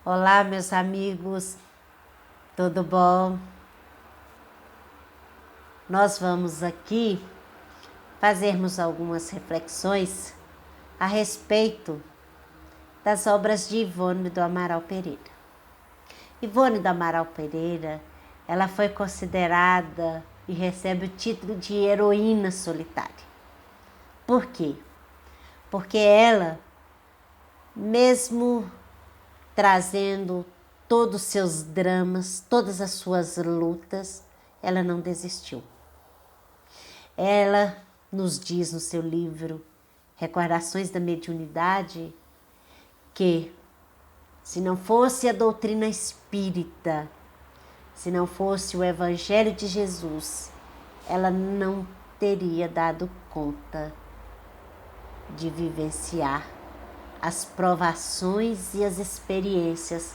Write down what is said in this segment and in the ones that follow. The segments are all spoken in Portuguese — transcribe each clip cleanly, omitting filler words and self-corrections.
Olá, meus amigos, tudo bom? Nós vamos aqui fazermos algumas reflexões a respeito das obras de Ivone do Amaral Pereira. Ivone do Amaral Pereira, ela foi considerada e recebe o título de heroína solitária. Por quê? Porque ela, mesmo trazendo todos os seus dramas, todas as suas lutas, ela não desistiu. Ela nos diz no seu livro Recordações da Mediunidade que, se não fosse a doutrina espírita, se não fosse o Evangelho de Jesus, ela não teria dado conta de vivenciar as provações e as experiências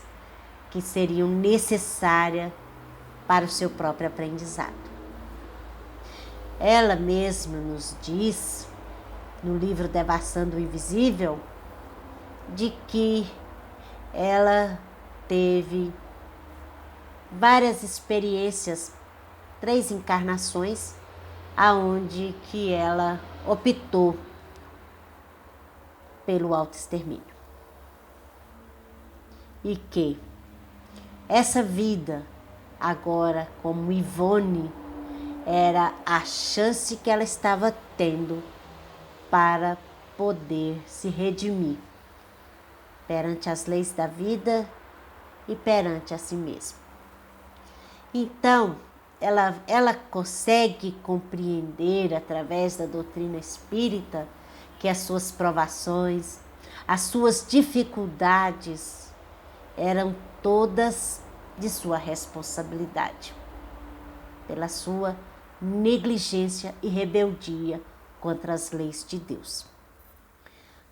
que seriam necessárias para o seu próprio aprendizado. Ela mesma nos diz, no livro Devassando o Invisível, de que ela teve várias experiências, 3 encarnações, aonde que ela optou pelo autoextermínio. E que essa vida, agora como Ivone, era a chance que ela estava tendo para poder se redimir perante as leis da vida e perante a si mesma. Então, ela consegue compreender através da doutrina espírita que as suas provações, as suas dificuldades eram todas de sua responsabilidade, pela sua negligência e rebeldia contra as leis de Deus.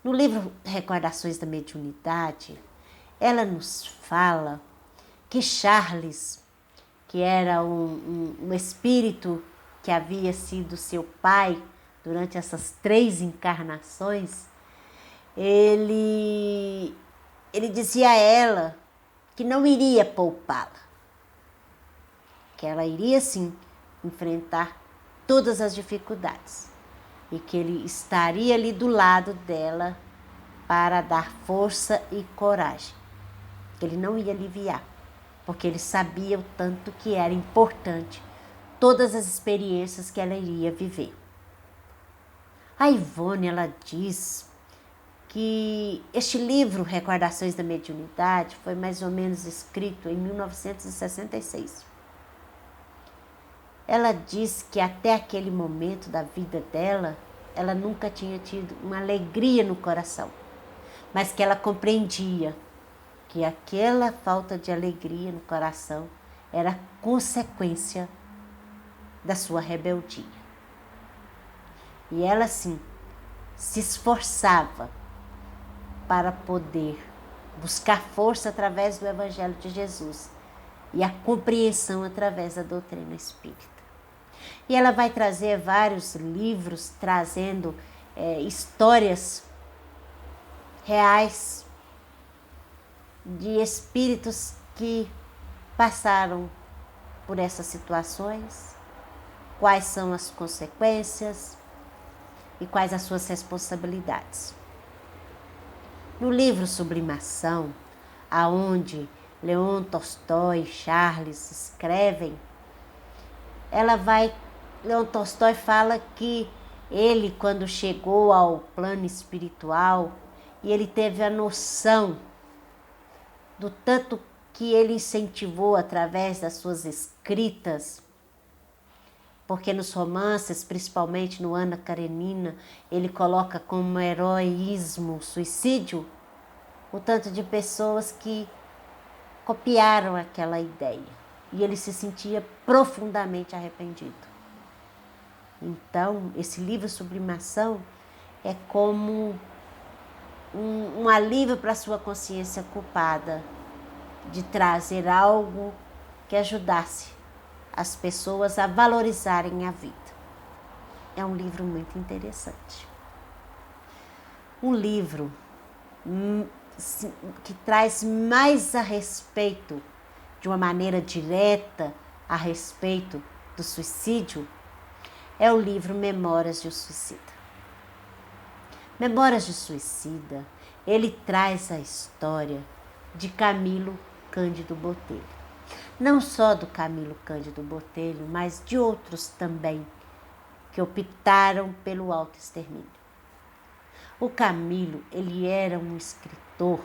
No livro Recordações da Mediunidade, ela nos fala que Charles, que era um espírito que havia sido seu pai durante essas 3 encarnações, ele dizia a ela que não iria poupá-la, que ela iria sim enfrentar todas as dificuldades e que ele estaria ali do lado dela para dar força e coragem. Ele não ia aliviar, porque ele sabia o tanto que era importante todas as experiências que ela iria viver. A Ivone, ela diz que este livro, Recordações da Mediunidade, foi mais ou menos escrito em 1966. Ela diz que até aquele momento da vida dela, ela nunca tinha tido uma alegria no coração, mas que ela compreendia que aquela falta de alegria no coração era consequência da sua rebeldia. E ela, sim, se esforçava para poder buscar força através do Evangelho de Jesus e a compreensão através da doutrina espírita. E ela vai trazer vários livros trazendo histórias reais de espíritos que passaram por essas situações, quais são as consequências e quais as suas responsabilidades. No livro Sublimação, aonde Leon Tolstói e Charles escrevem, Leon Tolstói fala que ele, quando chegou ao plano espiritual, e ele teve a noção do tanto que ele incentivou através das suas escritas, porque nos romances, principalmente no Ana Karenina, ele coloca como heroísmo o suicídio, o tanto de pessoas que copiaram aquela ideia. E ele se sentia profundamente arrependido. Então, esse livro Sublimação é como um alívio para a sua consciência culpada de trazer algo que ajudasse as pessoas a valorizarem a vida. É um livro muito interessante. Um livro que traz mais a respeito, de uma maneira direta, a respeito do suicídio, é o livro Memórias de um Suicida. Memórias de Suicida, ele traz a história de Camilo Cândido Botelho. Não só do Camilo Cândido Botelho, mas de outros também, que optaram pelo autoextermínio. O Camilo, ele era um escritor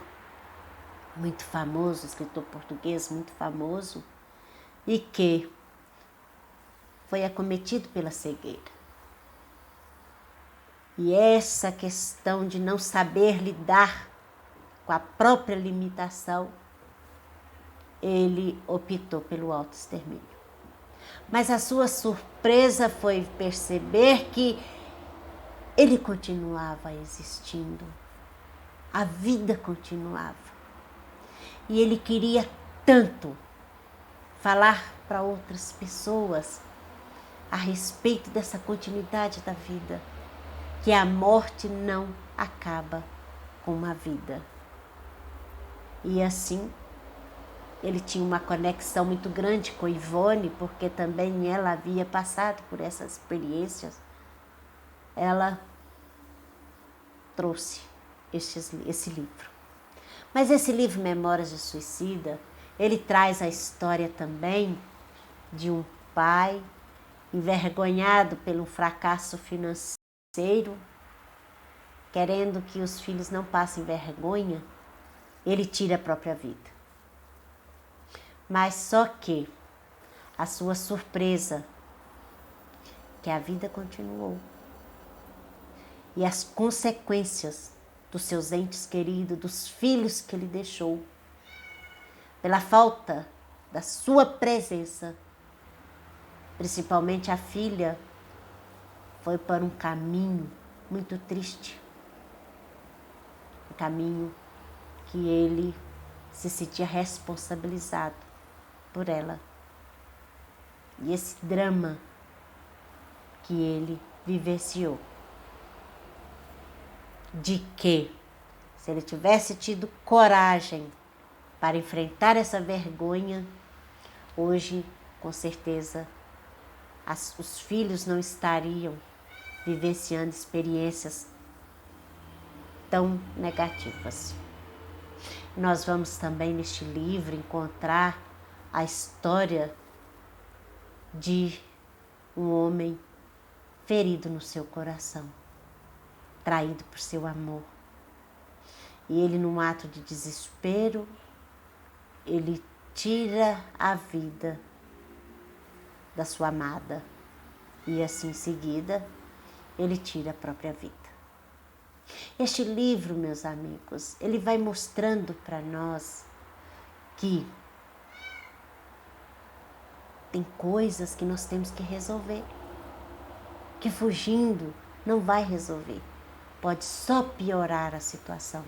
muito famoso, escritor português muito famoso, e que foi acometido pela cegueira. E essa questão de não saber lidar com a própria limitação, ele optou pelo autoextermínio. Mas a sua surpresa foi perceber que ele continuava existindo, a vida continuava. E ele queria tanto falar para outras pessoas a respeito dessa continuidade da vida, que a morte não acaba com uma vida. E assim, ele tinha uma conexão muito grande com Ivone, porque também ela havia passado por essas experiências. Ela trouxe esse livro. Mas esse livro, Memórias de Suicida, ele traz a história também de um pai envergonhado pelo fracasso financeiro, querendo que os filhos não passem vergonha, ele tira a própria vida. Mas só que a sua surpresa, que a vida continuou. E as consequências dos seus entes queridos, dos filhos que ele deixou, pela falta da sua presença, principalmente a filha, foi para um caminho muito triste. Um caminho que ele se sentia responsabilizado por ela. E esse drama que ele vivenciou, de que se ele tivesse tido coragem para enfrentar essa vergonha, hoje, com certeza, os filhos não estariam vivenciando experiências tão negativas. Nós vamos também neste livro encontrar a história de um homem ferido no seu coração, traído por seu amor. E ele, num ato de desespero, ele tira a vida da sua amada. E assim em seguida, ele tira a própria vida. Este livro, meus amigos, ele vai mostrando para nós que tem coisas que nós temos que resolver, que fugindo não vai resolver, pode só piorar a situação.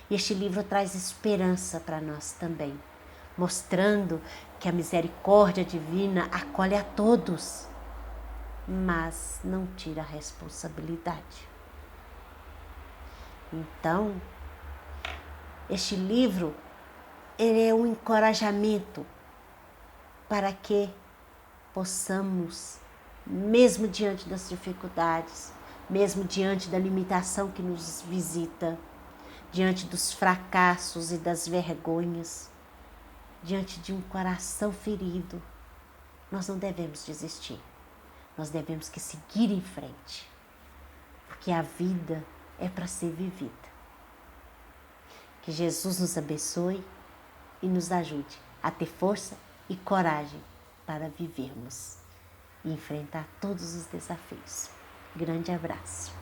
E este livro traz esperança para nós também, mostrando que a misericórdia divina acolhe a todos, mas não tira a responsabilidade. Então, este livro, ele é um encorajamento para que possamos, mesmo diante das dificuldades, mesmo diante da limitação que nos visita, diante dos fracassos e das vergonhas, diante de um coração ferido, nós não devemos desistir. Nós devemos que seguir em frente, porque a vida é para ser vivida. Que Jesus nos abençoe e nos ajude a ter força e coragem para vivermos e enfrentar todos os desafios. Grande abraço.